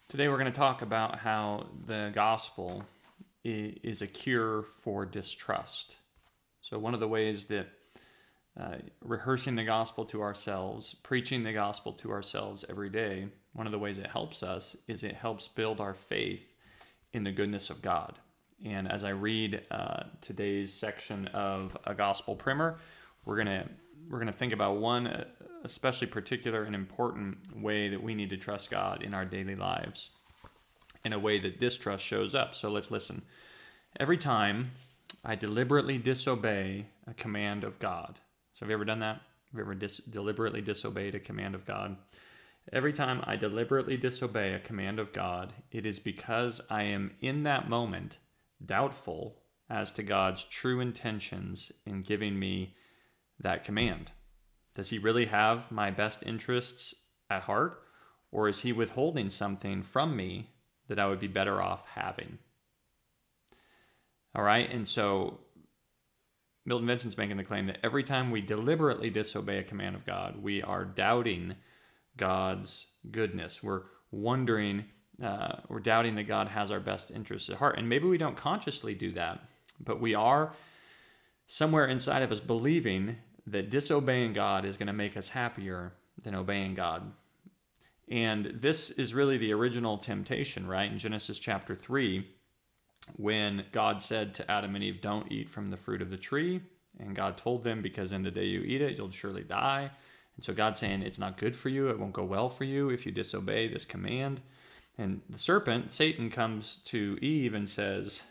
Today we're going to talk about how the gospel is a cure for distrust. So one of the ways that rehearsing the gospel to ourselves, preaching the gospel to ourselves every day, one of the ways it helps us is it helps build our faith in the goodness of God. And as I read today's section of a gospel primer, we're gonna think about one especially particular and important way that we need to trust God in our daily lives, in a way that distrust shows up. So let's listen. Every time I deliberately disobey a command of God. So have you ever done that? Have you ever deliberately disobeyed a command of God? Every time I deliberately disobey a command of God, it is because I am in that moment doubtful as to God's true intentions in giving me that command. Does he really have my best interests at heart, or is he withholding something from me that I would be better off having? All right, and so Milton Vincent's making the claim that every time we deliberately disobey a command of God, we are doubting God's goodness. We're wondering, we're doubting that God has our best interests at heart. And maybe we don't consciously do that, but we are somewhere inside of us believing that disobeying God is going to make us happier than obeying God. And this is really the original temptation, right? In Genesis chapter 3, when God said to Adam and Eve, don't eat from the fruit of the tree. And God told them, because in the day you eat it, you'll surely die. And so God's saying, it's not good for you. It won't go well for you if you disobey this command. And the serpent, Satan, comes to Eve and says,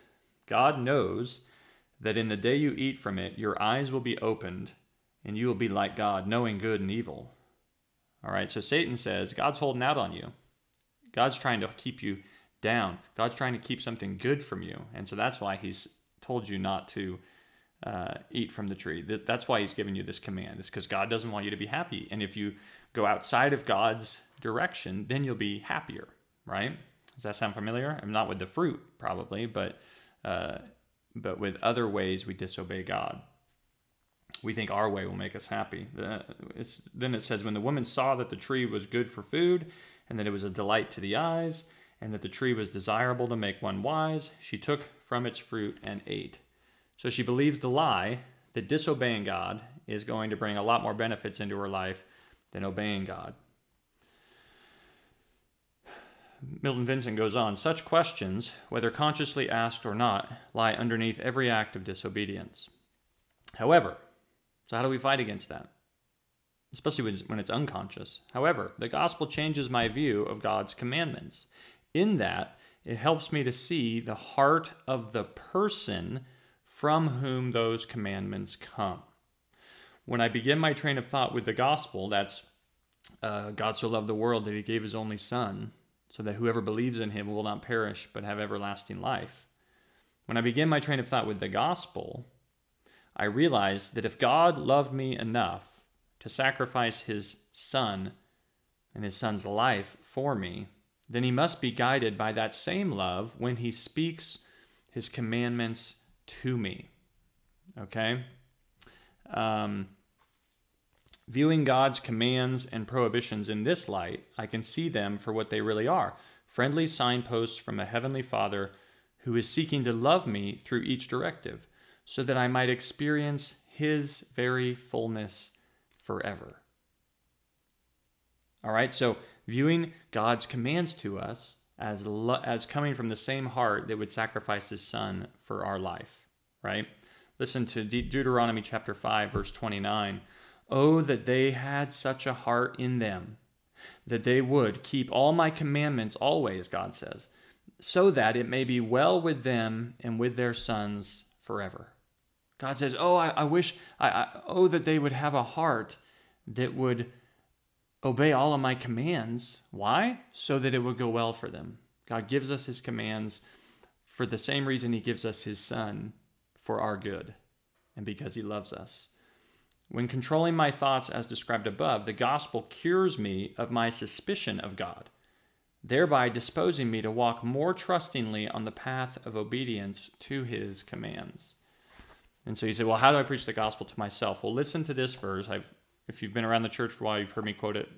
God knows that in the day you eat from it, your eyes will be opened and you will be like God, knowing good and evil. All right, so Satan says, God's holding out on you. God's trying to keep you down. God's trying to keep something good from you. And so that's why he's told you not to eat from the tree. That's why he's given you this command. It's because God doesn't want you to be happy. And if you go outside of God's direction, then you'll be happier, right? Does that sound familiar? I'm not with the fruit, probably, but with other ways we disobey God. We think our way will make us happy. Then it says, when the woman saw that the tree was good for food, and that it was a delight to the eyes, and that the tree was desirable to make one wise, she took from its fruit and ate. So she believes the lie that disobeying God is going to bring a lot more benefits into her life than obeying God. Milton Vincent goes on, such questions, whether consciously asked or not, lie underneath every act of disobedience. However, so how do we fight against that? Especially when it's unconscious. However, the gospel changes my view of God's commandments, in that it helps me to see the heart of the person from whom those commandments come. When I begin my train of thought with the gospel, that's God so loved the world that he gave his only son, so that whoever believes in him will not perish but have everlasting life. When I begin my train of thought with the gospel, I realize that if God loved me enough to sacrifice his son and his son's life for me, then he must be guided by that same love when he speaks his commandments to me. Okay? Viewing God's commands and prohibitions in this light, I can see them for what they really are, friendly signposts from a heavenly Father who is seeking to love me through each directive, so that I might experience his very fullness forever. All right, so viewing God's commands to us as coming from the same heart that would sacrifice his son for our life, right? Listen to Deuteronomy chapter 5, verse 29. Oh, that they had such a heart in them, that they would keep all my commandments always, God says, so that it may be well with them and with their sons forever. God says, oh, I wish, oh, that they would have a heart that would obey all of my commands. Why? So that it would go well for them. God gives us his commands for the same reason he gives us his son, for our good, and because he loves us. When controlling my thoughts as described above, the gospel cures me of my suspicion of God, thereby disposing me to walk more trustingly on the path of obedience to his commands. And so you say, well, how do I preach the gospel to myself? Well, listen to this verse. I've If you've been around the church for a while, you've heard me quote it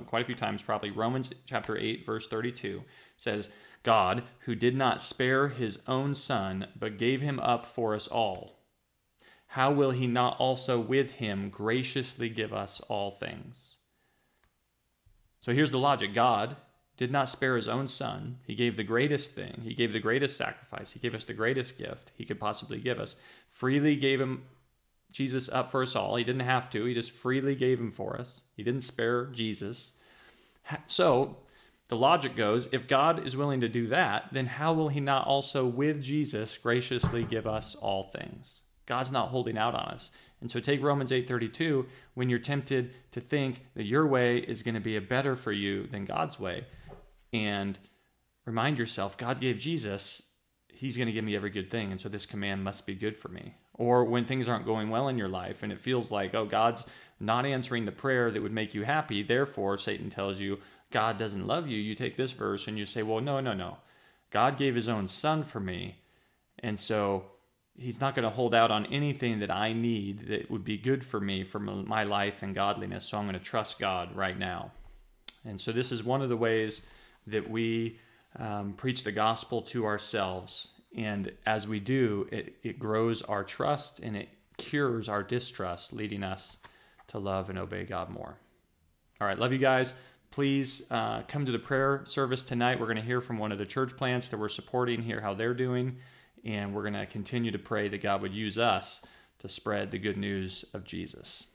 quite a few times probably. Romans chapter 8, verse 32 says, God, who did not spare his own son, but gave him up for us all, how will he not also with him graciously give us all things? So here's the logic. God did not spare his own son. He gave the greatest thing. He gave the greatest sacrifice. He gave us the greatest gift he could possibly give us. Freely gave him Jesus up for us all. He didn't have to. He just freely gave him for us. He didn't spare Jesus. So the logic goes, if God is willing to do that, then how will he not also with Jesus graciously give us all things? God's not holding out on us. And so take Romans 8:32 when you're tempted to think that your way is going to be a better for you than God's way. And remind yourself, God gave Jesus, he's going to give me every good thing. And so this command must be good for me. Or when things aren't going well in your life and it feels like, oh, God's not answering the prayer that would make you happy. Therefore, Satan tells you God doesn't love you. You take this verse and you say, well, no. God gave his own son for me. And so he's not going to hold out on anything that I need that would be good for me, for my life and godliness. So I'm going to trust God right now. And so this is one of the ways that we preach the gospel to ourselves. And as we do, it grows our trust and it cures our distrust, leading us to love and obey God more. All right, love you guys. Please come to the prayer service tonight. We're going to hear from one of the church plants that we're supporting, hear how they're doing. And we're going to continue to pray that God would use us to spread the good news of Jesus.